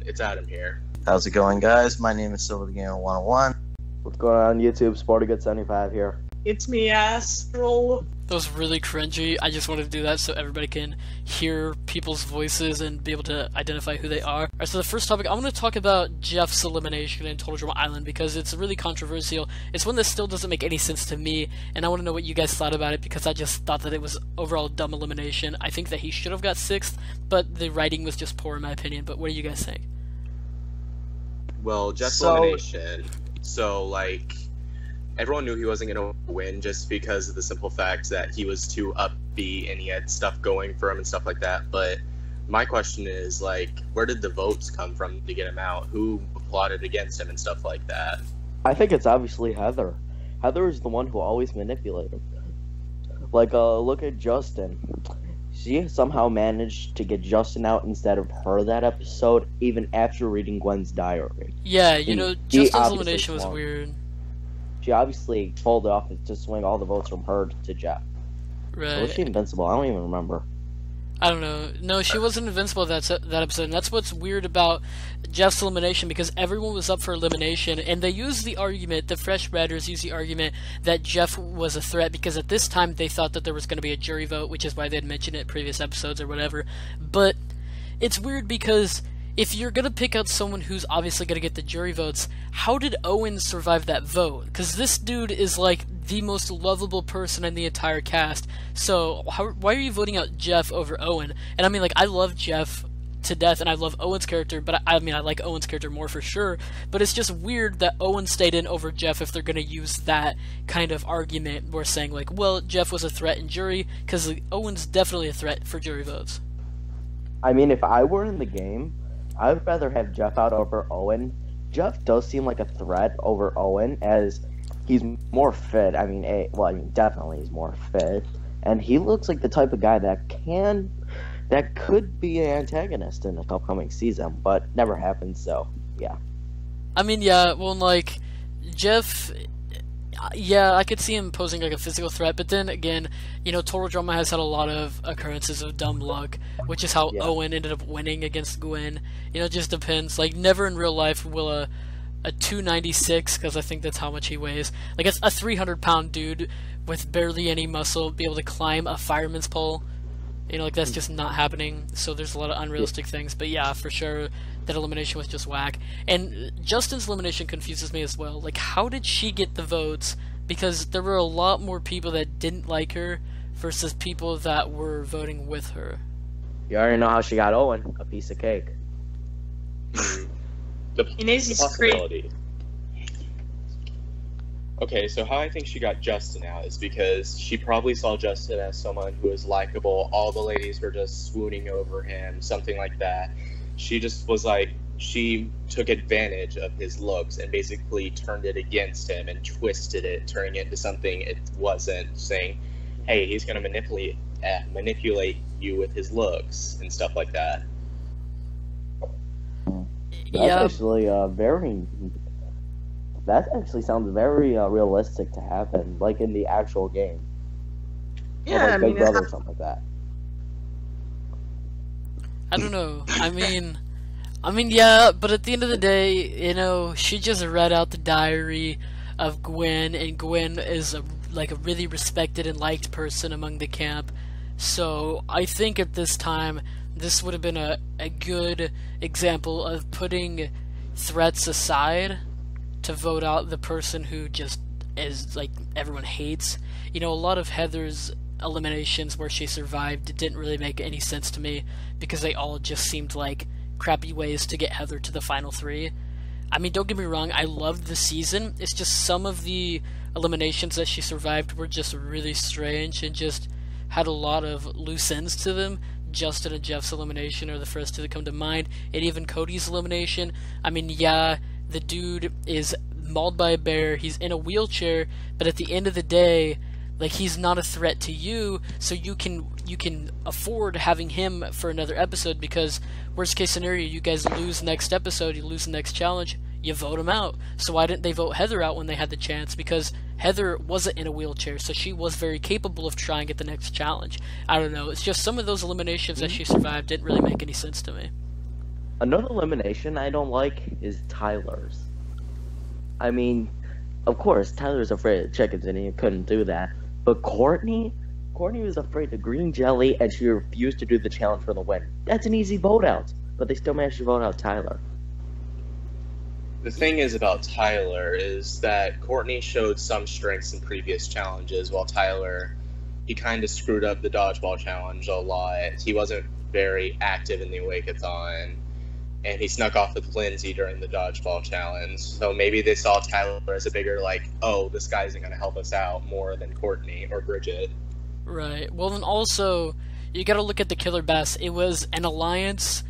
it's Adam here. How's it going, guys? My name is SilverGamer101. What's going on YouTube? SportyGood75 here. It's me, Astral. That was really cringy. I just wanted to do that so everybody can hear people's voices and be able to identify who they are. Alright, so the first topic, I want to talk about Jeff's elimination in Total Drama Island because it's really controversial. It's one that still doesn't make any sense to me, and I want to know what you guys thought about it because I just thought that it was overall a dumb elimination. I think that he should have got 6th, but the writing was just poor in my opinion. But what do you guys think? Well, Jeff's elimination, everyone knew he wasn't going to win just because of the simple fact that he was too upbeat and he had stuff going for him and stuff like that. But my question is, where did the votes come from to get him out? Who plotted against him and stuff like that? I think it's obviously Heather. Heather is the one who always manipulated. Look at Justin. She somehow managed to get Justin out instead of her that episode, even after reading Gwen's diary. Yeah, Justin's elimination was weird. She obviously pulled it off to swing all the votes from her to Jeff. Right. Or was she invincible? I don't even remember. I don't know. No, she wasn't invincible that episode, and that's what's weird about Jeff's elimination, because everyone was up for elimination, and they used the argument, the fresh writers used the argument that Jeff was a threat, because at this time they thought that there was going to be a jury vote, which is why they had mentioned it in previous episodes or whatever. But it's weird because if you're going to pick out someone who's obviously going to get the jury votes, how did Owen survive that vote? Because this dude is the most lovable person in the entire cast. So why are you voting out Jeff over Owen? And I mean, I love Jeff to death and I love Owen's character, but I like Owen's character more for sure. But it's just weird that Owen stayed in over Jeff if they're going to use that kind of argument where saying well, Jeff was a threat in jury, because Owen's definitely a threat for jury votes. I mean, if I were in the game, I would rather have Jeff out over Owen. Jeff does seem like a threat over Owen, as he's more fit. Definitely he's more fit. And he looks like the type of guy that could be an antagonist in the upcoming season, but never happened, so, yeah. Jeff... Yeah, I could see him posing a physical threat, but then again, Total Drama has had a lot of occurrences of dumb luck, which is how Owen ended up winning against Gwen. It just depends. Never in real life will a 296, because I think that's how much he weighs, a 300-pound dude with barely any muscle be able to climb a fireman's pole. That's just not happening, so there's a lot of unrealistic things, but yeah, for sure, that elimination was just whack. And Justin's elimination confuses me as well. How did she get the votes? Because there were a lot more people that didn't like her versus people that were voting with her. You already know how she got Owen, a piece of cake. The possibility. Okay, so how I think she got Justin out is because she probably saw Justin as someone who was likable. All the ladies were just swooning over him, something like that. She just was she took advantage of his looks and basically turned it against him and twisted it, turning it into something it wasn't, saying, hey, he's going to manipulate you with his looks and stuff like that. That's actually that actually sounds very realistic to happen, in the actual game. Yeah, Big Brother or something like that. I don't know. Yeah, but at the end of the day, she just read out the diary of Gwen, and Gwen is a really respected and liked person among the camp. So I think at this time, this would have been a good example of putting threats aside to vote out the person who just is everyone hates. A lot of Heather's eliminations where she survived didn't really make any sense to me because they all just seemed like crappy ways to get Heather to the final 3. Don't get me wrong, I loved the season. It's just some of the eliminations that she survived were just really strange and just had a lot of loose ends to them. Justin and Jeff's elimination are the first two that come to mind, and even Cody's elimination. The dude is mauled by a bear, he's in a wheelchair, but at the end of the day, he's not a threat to you, so you can afford having him for another episode, because worst case scenario, you guys lose next episode, you lose the next challenge, you vote him out. So why didn't they vote Heather out when they had the chance? Because Heather wasn't in a wheelchair, so she was very capable of trying at the next challenge. I don't know, it's just some of those eliminations that she survived didn't really make any sense to me. Another elimination I don't like is Tyler's. I mean, of course, Tyler's afraid of chickens and he couldn't do that. But Courtney was afraid of green jelly and she refused to do the challenge for the win. That's an easy vote out, but they still managed to vote out Tyler. The thing is about Tyler is that Courtney showed some strengths in previous challenges, while Tyler, he kind of screwed up the dodgeball challenge a lot. He wasn't very active in the Awake-a-thon, and he snuck off with Lindsay during the dodgeball challenge. So maybe they saw Tyler as a bigger, like, oh, this guy isn't going to help us out more than Courtney or Bridget. Right. Well, then also, you gotta look at the Killer Bass. It was an alliance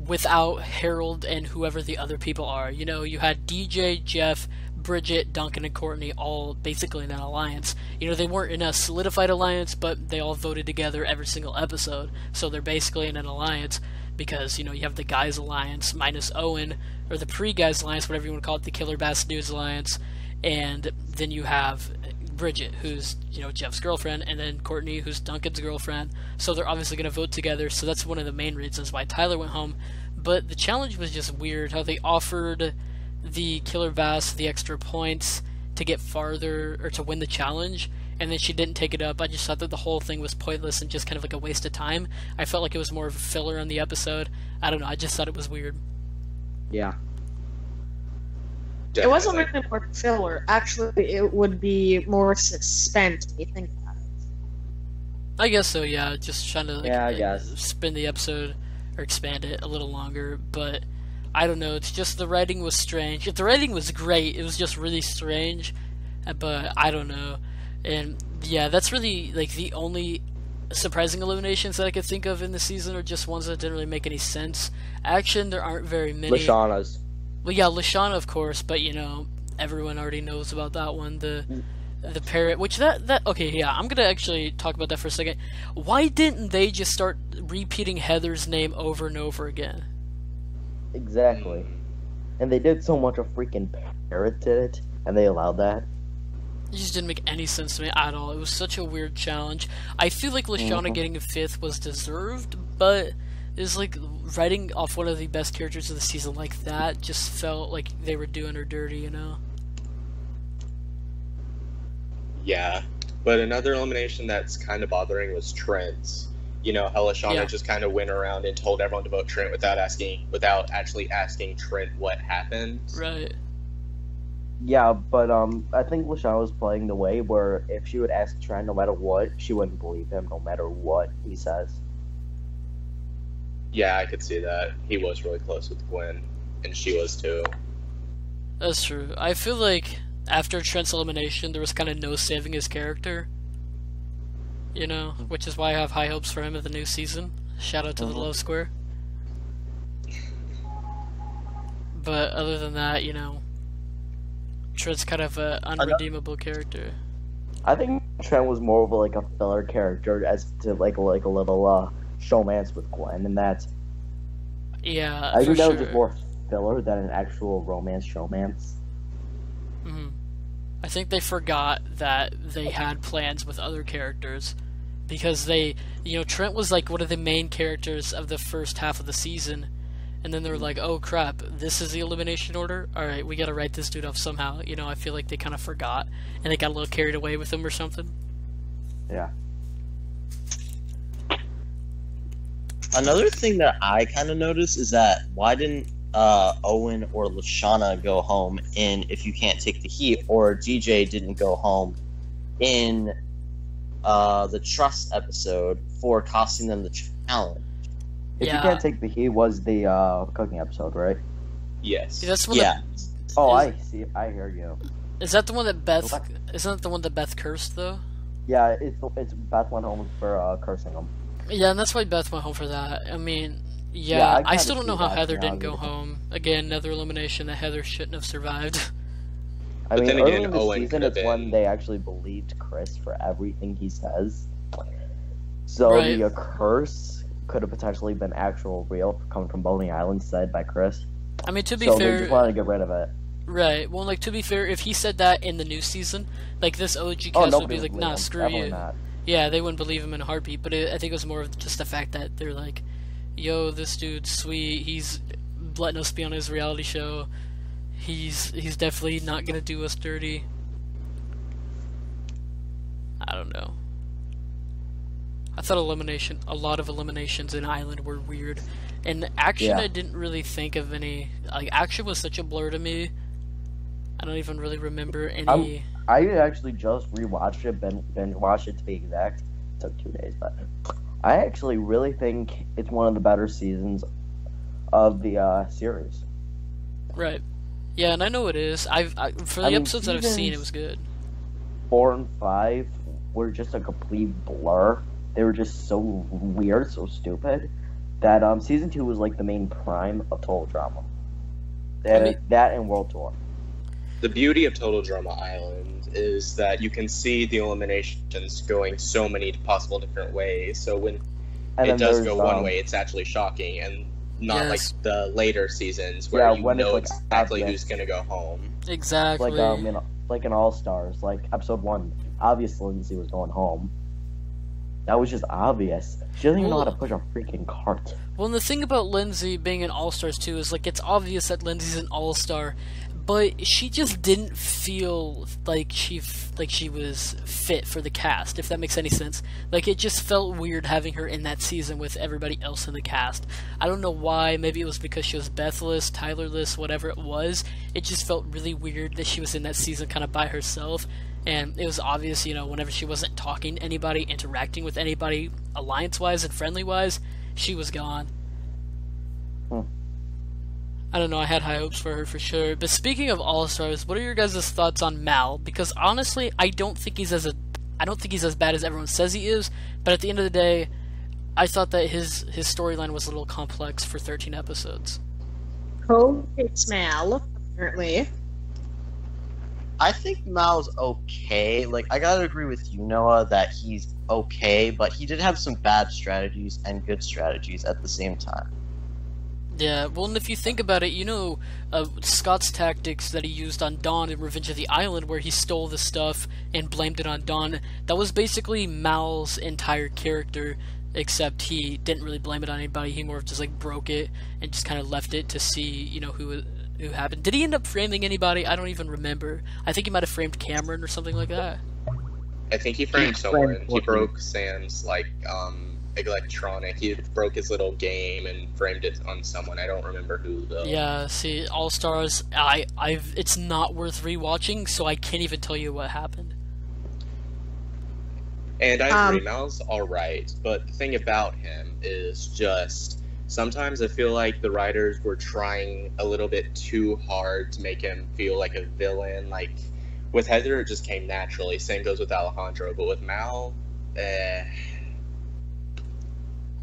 without Harold and whoever the other people are. You know, you had DJ, Jeff, Bridget, Duncan, and Courtney all basically in an alliance. You know, they weren't in a solidified alliance, but they all voted together every single episode. So they're basically in an alliance because, you know, you have the Guys Alliance minus Owen, or the Pre-Guys Alliance, whatever you want to call it, the Killer Bass News Alliance, and then you have Bridget, who's, you know, Jeff's girlfriend, and then Courtney, who's Duncan's girlfriend. So they're obviously going to vote together, so that's one of the main reasons why Tyler went home. But the challenge was just weird, how they offered the Killer Bass the extra points to get farther, or to win the challenge, and then she didn't take it up. I just thought that the whole thing was pointless and just kind of like a waste of time. I felt like it was more of a filler on the episode. I don't know, I just thought it was weird. Yeah. It wasn't really more filler. Actually, it would be more suspense when you think about it. I guess so, yeah. Just trying to Yeah, I guess. spin the episode or expand it a little longer, but I don't know. It's just the writing was strange. If the writing was great, it was just really strange, but I don't know. And yeah, that's really like the only surprising eliminations that I could think of in the season, are just ones that didn't really make any sense. Action, there aren't very many. Lashana's. Well, yeah, Lashana, of course, but you know, everyone already knows about that one. The parrot, which that okay, yeah, I'm gonna actually talk about that for a second. Why didn't they just start repeating Heather's name over and over again? Exactly. And they did so much, a freaking parrot did it, and they allowed that. It just didn't make any sense to me at all. It was such a weird challenge. I feel like Lashana getting a 5th was deserved, but it's like writing off one of the best characters of the season like that just felt like they were doing her dirty, you know? Yeah, but another elimination that's kind of bothering was Trent's. You know, how Lashana just kind of went around and told everyone to vote Trent without actually asking Trent what happened. Right. Yeah, but I think Lashana was playing the way where if she would ask Trent no matter what, she wouldn't believe him no matter what he says. Yeah, I could see that. He was really close with Gwen, and she was too. That's true. I feel like after Trent's elimination, there was kind of no saving his character. You know, which is why I have high hopes for him in the new season. Shout out to the Love Square. But other than that, you know, Trent's kind of an unredeemable character. I think Trent was more of like a filler character as to like a little showmance with Gwen, and that's. Yeah, I think that sure. was just more filler than an actual romance showmance. Mm-hmm. I think they forgot that they had plans with other characters, because they, you know, Trent was like one of the main characters of the first half of the season, and then they were like, oh crap, this is the elimination order? Alright, we gotta write this dude off somehow. You know, I feel like they kind of forgot, and they got a little carried away with him or something. Yeah. Another thing that I kind of noticed is that why didn't Owen or Lashana go home in If You Can't Take the Heat, or DJ didn't go home in the Trust episode for costing them the challenge? If You Can't Take the Heat was the cooking episode, right? Yes. Yeah, that's one Yeah. Oh, I see. I hear you. Is that the one that Beth? What? Isn't that the one that Beth cursed though? Yeah, it's Beth went home for cursing him. Yeah, and that's why Beth went home for that. I mean, Yeah, yeah, I I kinda still don't know see how that, Heather yeah, didn't go yeah. home. Again, another elimination that Heather shouldn't have survived. I But mean, then early again, in the Owen season, could've it's when been- they actually believed Chris for everything he says. So Right. the curse could have potentially been actual real, coming from Boney Island, said by Chris. I mean, to be So they fair, just wanted to get rid of it. right? Well, like to be fair, if he said that in the new season, like this OG Oh, cast would nobody be would like, believe nah, him. screw Definitely you. not. Yeah, they wouldn't believe him in a heartbeat. But I think it was more of just the fact that they're like, yo, this dude's sweet. He's letting us be on his reality show. He's definitely not gonna do us dirty. I don't know. I thought a lot of eliminations in Island were weird. And Action, Yeah. I didn't really think of any. Like, Action was such a blur to me. I don't even really remember any. I actually just rewatched it, binge watched it to be exact. It took 2 days, but I actually really think it's one of the better seasons of the series. Right. Yeah, and I know it is. For the episodes that I've seen, it was good. 4 and 5 were just a complete blur. They were just so weird, so stupid, that season 2 was like the main prime of Total Drama. That and World Tour. The beauty of Total Drama Island is that you can see the eliminations going so many possible different ways. So when it does go one way, it's actually shocking, and not like the later seasons where you know like exactly obvious. who's gonna go home. Exactly. Like in All Stars, like episode 1, obvious Lindsay was going home. That was just obvious. She doesn't even know how to push a freaking cart. Well, and the thing about Lindsay being an All-Stars too is, like, it's obvious that Lindsay's an All-Star, but she just didn't feel like she was fit for the cast, if that makes any sense. Like, it just felt weird having her in that season with everybody else in the cast. I don't know why. Maybe it was because she was Bethless, Tylerless, whatever it was. It just felt really weird that she was in that season kind of by herself. And it was obvious, you know, whenever she wasn't talking to anybody, interacting with anybody, alliance-wise and friendly-wise, she was gone. I don't know, I had high hopes for her for sure. But speaking of All-Stars, what are your guys' thoughts on Mal? Because honestly, I don't think he's as bad as everyone says he is, but at the end of the day, I thought that his storyline was a little complex for 13 episodes. Cole hates Mal, apparently. I think Mal's okay. Like, I gotta agree with you, Noah, that he's okay, but he did have some bad strategies and good strategies at the same time. Yeah, well, and if you think about it, you know, Scott's tactics that he used on Dawn in Revenge of the Island, where he stole the stuff and blamed it on Dawn, that was basically Mal's entire character, except he didn't really blame it on anybody. He more just, like, broke it and just kind of left it to see, you know, who happened. Did he end up framing anybody? I don't even remember. I think he might have framed Cameron or something like that. I think he framed someone. He broke Sam's, like, electronic. He broke his little game and framed it on someone. I don't remember who, though. Yeah, see, All Stars, it's not worth rewatching, so I can't even tell you what happened. And I agree, Mal's alright, but the thing about him is just, sometimes I feel like the writers were trying a little bit too hard to make him feel like a villain. Like, with Heather, it just came naturally. Same goes with Alejandro, but with Mal,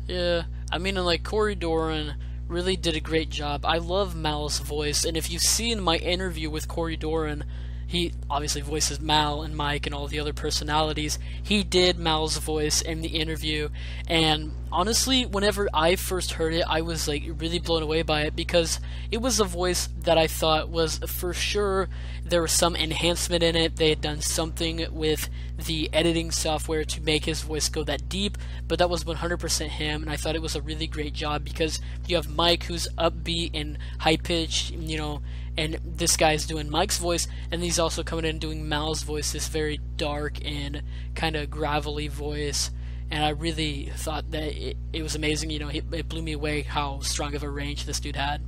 Yeah, I mean, and like, Corey Doran really did a great job. I love Mal's voice, and if you see in my interview with Corey Doran, he obviously voices Mal and Mike and all the other personalities. He did Mal's voice in the interview, and honestly, whenever I first heard it, I was like really blown away by it, because it was a voice that I thought was for sure there was some enhancement in it. They had done something with the editing software to make his voice go that deep, but that was 100% him, and I thought it was a really great job, because you have Mike, who's upbeat and high-pitched, you know, and this guy's doing Mike's voice, and he's also coming in and doing Mal's voice, this very dark and kind of gravelly voice, and I really thought that it was amazing. You know, it blew me away how strong of a range this dude had.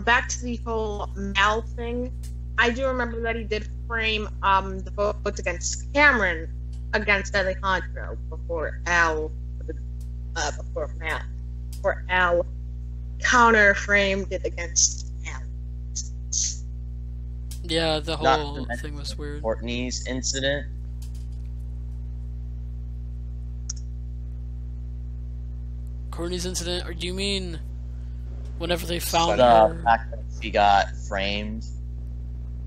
Back to the whole Mal thing, I do remember that he did frame the votes against Cameron against Alejandro before Al counter framed it against Al. Yeah, the whole thing was weird. Courtney's incident. Courtney's incident, or do you mean whenever they found The her? fact that she got framed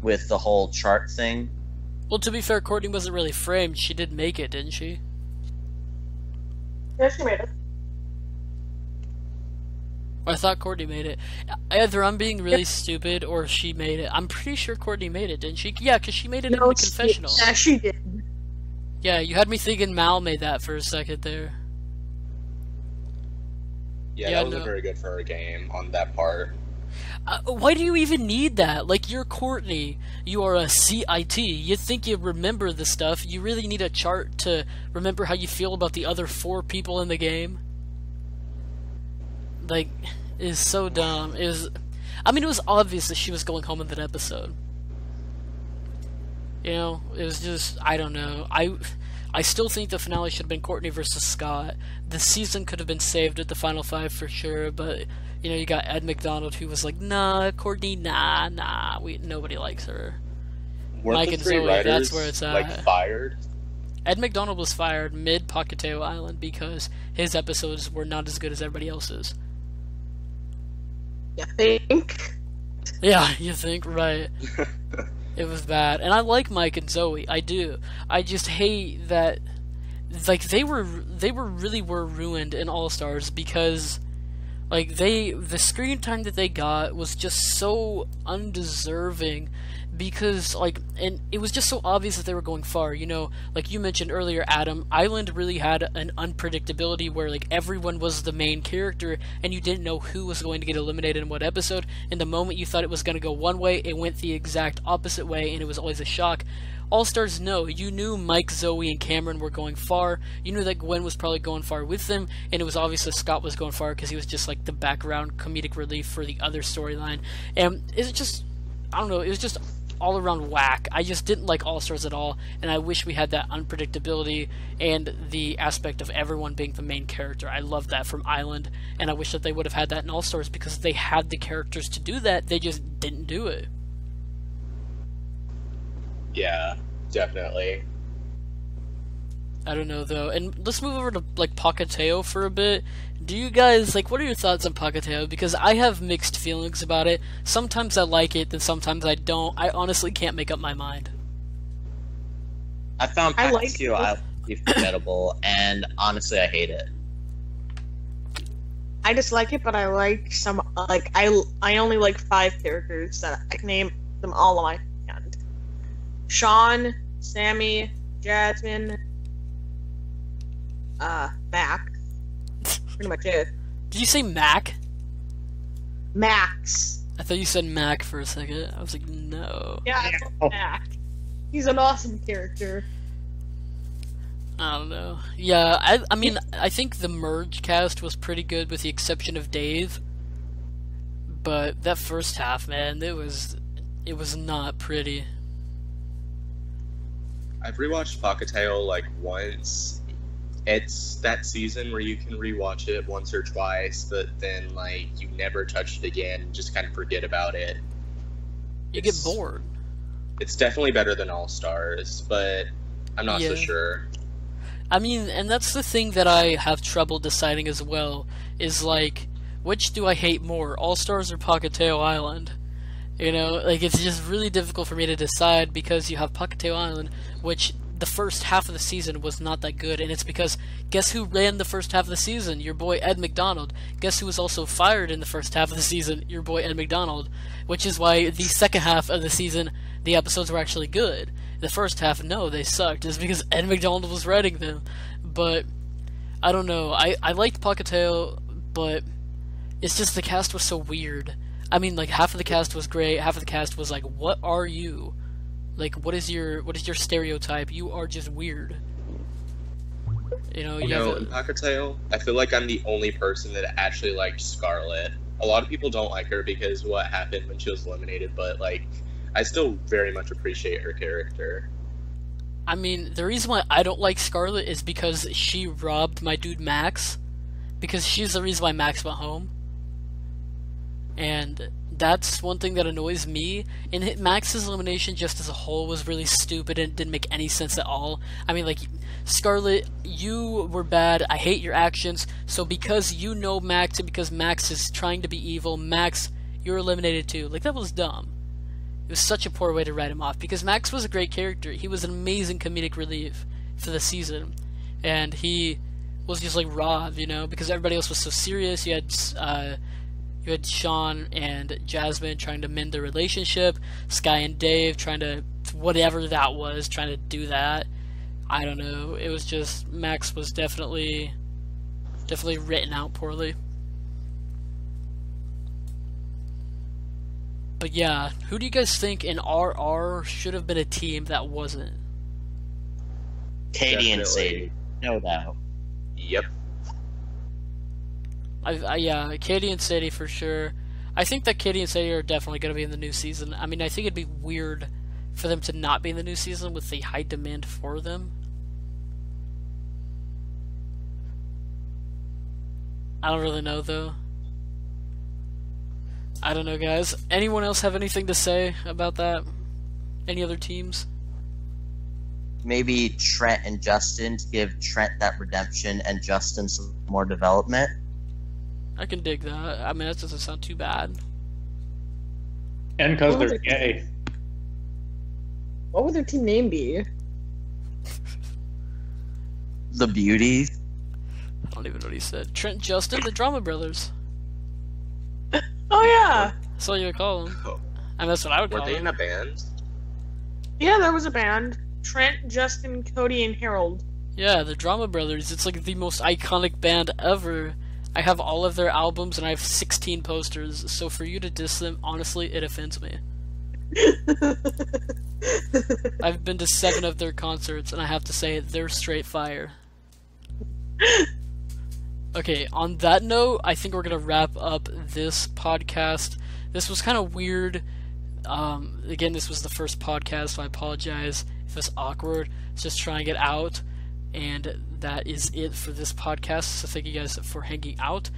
with the whole chart thing. Well, to be fair, Courtney wasn't really framed. She did make it, didn't she? Yeah, she made it. I thought Courtney made it. Either I'm being really stupid or she made it. I'm pretty sure Courtney made it, didn't she? Yeah, because she made it in the confessional. Yeah, she did. Yeah, you had me thinking Mal made that for a second there. Yeah, that wasn't very good for her game on that part. Why do you even need that? Like, you're Courtney. You are a CIT. You'd think you remember the stuff. You really need a chart to remember how you feel about the other 4 people in the game. Like, it's so dumb. It was obvious that she was going home in that episode. You know, it was just, I don't know. I still think the finale should have been Courtney versus Scott. The season could have been saved at the final 5 for sure, but, you know, you got Ed McDonald who was like, nah, Courtney, nah, nobody likes her. Weren't Mike the and 3 Zoe, writers, that's where it's at. like, fired? Ed McDonald was fired mid-Pocateo Island because his episodes were not as good as everybody else's. You think? Yeah, you think, right. It was bad. And I like Mike and Zoe, I do. I just hate that, like, they really were ruined in All-Stars because, like, the screen time that they got was just so undeserving because, like, and it was just so obvious that they were going far, you know, like you mentioned earlier, Adam, Island really had an unpredictability where, like, everyone was the main character, and you didn't know who was going to get eliminated in what episode, and the moment you thought it was going to go one way, it went the exact opposite way, and it was always a shock. All-Stars, no, you knew Mike, Zoe, and Cameron were going far, you knew that Gwen was probably going far with them, and it was obvious that Scott was going far because he was just, like, the background comedic relief for the other storyline, and it's just, I don't know, it was just all around whack. I just didn't like All-Stars at all, and I wish we had that unpredictability and the aspect of everyone being the main character. I love that from Island, and I wish that they would have had that in All-Stars because they had the characters to do that, they just didn't do it. Yeah, definitely. I don't know though, and let's move over to like Pocateo for a bit. Do you guys, like, what are your thoughts on Pocateo? Because I have mixed feelings about it. Sometimes I like it, then sometimes I don't. I honestly can't make up my mind. I found Pocateo forgettable, and honestly, I hate it. I dislike it, but I like some, like, I only like 5 characters that I can name them all on my hand. Sean, Sammy, Jasmine, Mac. Pretty much it. Did you say Mac? Max. I thought you said Mac for a second. I was like, no. Yeah, I love Mac. He's an awesome character. I don't know. Yeah, I mean, I think the merge cast was pretty good with the exception of Dave. But that first half, man, it was not pretty. I've rewatched Pocateo like once. It's that season where you can rewatch it once or twice, but then like you never touch it again and just kind of forget about it. You get bored. It's definitely better than All Stars, but I'm not so sure. I mean, and that's the thing that I have trouble deciding as well, is like, which do I hate more, All Stars or Pocateo Island? You know, like, it's just really difficult for me to decide because you have Pocateo Island, which the first half of the season was not that good, and it's because, guess who ran the first half of the season? Your boy Ed McDonald. Guess who was also fired in the first half of the season? Your boy Ed McDonald. Which is why the second half of the season, the episodes were actually good. The first half, no, they sucked. It's because Ed McDonald was writing them. But, I don't know. I liked Pocateo, but it's just the cast was so weird. I mean, like, half of the cast was great, half of the cast was like, what are you? Like, what is your stereotype? You are just weird. You know, in Pocateo, I feel like I'm the only person that actually liked Scarlett. A lot of people don't like her because what happened when she was eliminated, but, like, I still very much appreciate her character. I mean, the reason why I don't like Scarlett is because she robbed my dude Max. Because she's the reason why Max went home. And that's one thing that annoys me. And Max's elimination just as a whole was really stupid and didn't make any sense at all. I mean, like, Scarlett, you were bad, I hate your actions, so because you know Max and because Max is trying to be evil, Max, you're eliminated too. Like, that was dumb. It was such a poor way to write him off, because Max was a great character. He was an amazing comedic relief for the season. And he was just like robbed, you know, because everybody else was so serious. You had Sean and Jasmine trying to mend their relationship, Sky and Dave trying to, whatever that was, trying to do that. I don't know. It was just, Max was definitely written out poorly. But yeah, who do you guys think in RR should have been a team that wasn't? Katie and Definitely. Sadie. No doubt. Yep. Yeah, Katie and Sadie for sure. I think that Katie and Sadie are definitely going to be in the new season. I mean, I think it'd be weird for them to not be in the new season with the high demand for them. I don't really know, though. I don't know, guys. Anyone else have anything to say about that? Any other teams? Maybe Trent and Justin to give Trent that redemption and Justin some more development. I can dig that. I mean, that doesn't sound too bad. And because What was they're it? gay. What would their team name be? The beauty. I don't even know what he said. Trent, Justin, the Drama Brothers. Oh yeah, That's what you would call them. Oh. And that's what I would Were call they them. in a band? yeah. There was a band: Trent, Justin, Cody, and Harold. Yeah, the Drama Brothers. It's like the most iconic band ever. I have all of their albums and I have 16 posters, so for you to diss them, honestly, it offends me. I've been to 7 of their concerts and I have to say, they're straight fire. Okay, on that note, I think we're going to wrap up this podcast. This was kind of weird. Again, this was the first podcast, so I apologize if it's awkward. It's just trying it out. And that is it for this podcast. So thank you guys for hanging out.